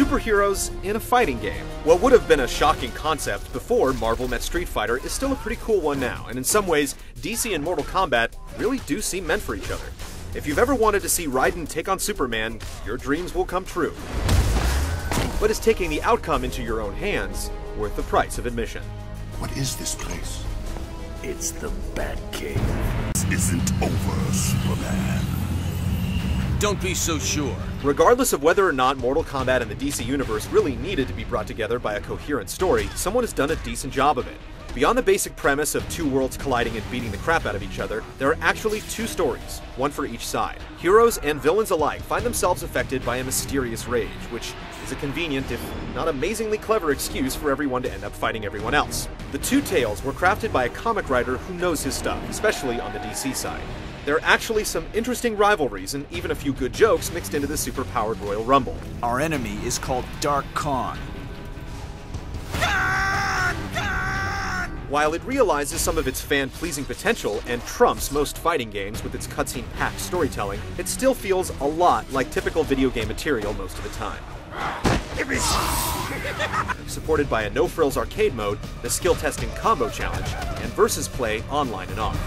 Superheroes in a fighting game. What would have been a shocking concept before Marvel met Street Fighter is still a pretty cool one now, and in some ways, DC and Mortal Kombat really do seem meant for each other. If you've ever wanted to see Raiden take on Superman, your dreams will come true. But is taking the outcome into your own hands worth the price of admission? What is this place? It's the Batcave. This isn't over, Superman. Don't be so sure. Regardless of whether or not Mortal Kombat and the DC Universe really needed to be brought together by a coherent story, someone has done a decent job of it. Beyond the basic premise of two worlds colliding and beating the crap out of each other, there are actually two stories, one for each side. Heroes and villains alike find themselves affected by a mysterious rage, which is a convenient, if not amazingly clever excuse for everyone to end up fighting everyone else. The two tales were crafted by a comic writer who knows his stuff, especially on the DC side. There are actually some interesting rivalries and even a few good jokes mixed into the super-powered Royal Rumble. Our enemy is called Dark Khan. While it realizes some of its fan-pleasing potential and trumps most fighting games with its cutscene-packed storytelling, it still feels a lot like typical video game material most of the time. Supported by a no-frills arcade mode, the skill-testing combo challenge, and versus play online and off.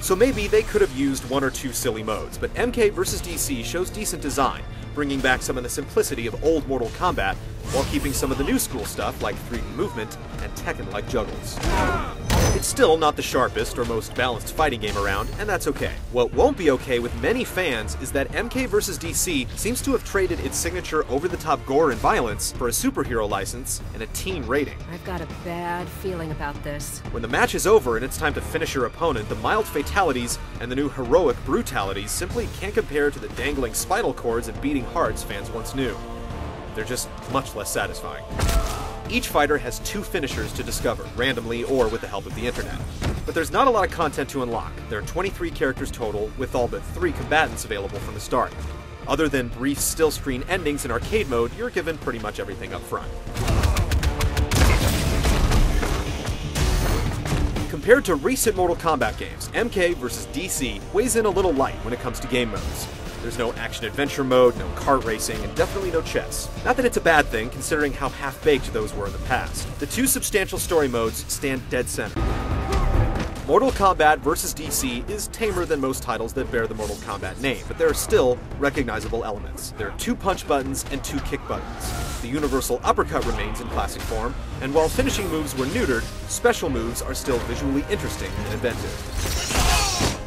So maybe they could have used one or two silly modes, but MK vs. DC shows decent design, bringing back some of the simplicity of old Mortal Kombat, while keeping some of the new school stuff like 3D movement and Tekken-like juggles. It's still not the sharpest or most balanced fighting game around, and that's okay. What won't be okay with many fans is that MK vs. DC seems to have traded its signature over-the-top gore and violence for a superhero license and a teen rating. I've got a bad feeling about this. When the match is over and it's time to finish your opponent, the mild fatalities and the new heroic brutalities simply can't compare to the dangling spinal cords and beating hearts fans once knew. They're just much less satisfying. Each fighter has two finishers to discover, randomly or with the help of the internet. But there's not a lot of content to unlock. There are 23 characters total, with all but 3 combatants available from the start. Other than brief still-screen endings in arcade mode, you're given pretty much everything up front. Compared to recent Mortal Kombat games, MK vs. DC weighs in a little light when it comes to game modes. There's no action-adventure mode, no kart racing, and definitely no chess. Not that it's a bad thing, considering how half-baked those were in the past. The two substantial story modes stand dead center. Mortal Kombat vs. DC is tamer than most titles that bear the Mortal Kombat name, but there are still recognizable elements. There are 2 punch buttons and 2 kick buttons. The universal uppercut remains in classic form, and while finishing moves were neutered, special moves are still visually interesting and inventive.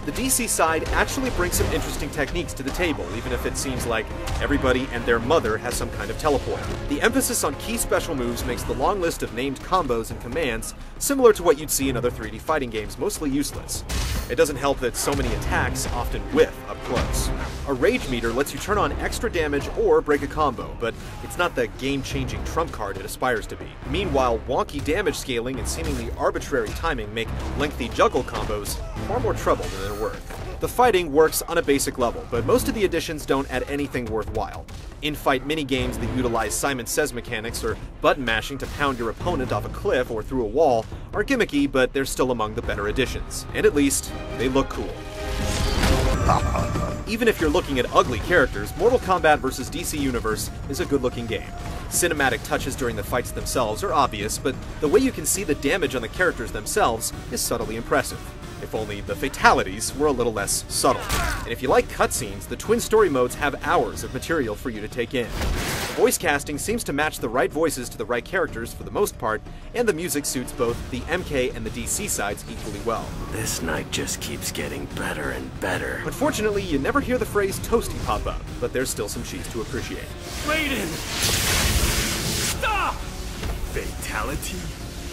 The DC side actually brings some interesting techniques to the table, even if it seems like everybody and their mother has some kind of teleport. The emphasis on key special moves makes the long list of named combos and commands similar to what you'd see in other 3D fighting games mostly useless. It doesn't help that so many attacks often whiff up close. A rage meter lets you turn on extra damage or break a combo, but it's not the game-changing trump card it aspires to be. Meanwhile, wonky damage scaling and seemingly arbitrary timing make lengthy juggle combos far more trouble than they're worth. The fighting works on a basic level, but most of the additions don't add anything worthwhile. In-fight minigames that utilize Simon Says mechanics or button mashing to pound your opponent off a cliff or through a wall are gimmicky, but they're still among the better additions. And at least, they look cool. Even if you're looking at ugly characters, Mortal Kombat vs. DC Universe is a good-looking game. Cinematic touches during the fights themselves are obvious, but the way you can see the damage on the characters themselves is subtly impressive. If only the fatalities were a little less subtle. And if you like cutscenes, the twin story modes have hours of material for you to take in. The voice casting seems to match the right voices to the right characters for the most part, and the music suits both the MK and the DC sides equally well. This night just keeps getting better and better. Unfortunately, you never hear the phrase toasty pop up, but there's still some cheese to appreciate. Raiden! Stop! Fatality?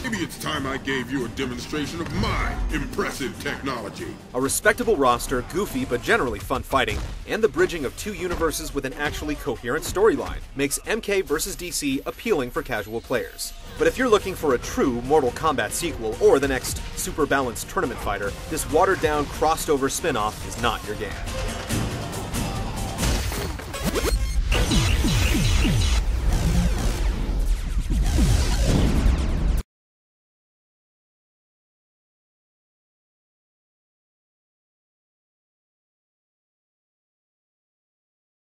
Maybe it's time I gave you a demonstration of my impressive technology. A respectable roster, goofy but generally fun fighting, and the bridging of two universes with an actually coherent storyline makes MK vs. DC appealing for casual players. But if you're looking for a true Mortal Kombat sequel or the next super balanced tournament fighter, this watered-down, crossed-over spin-off is not your game.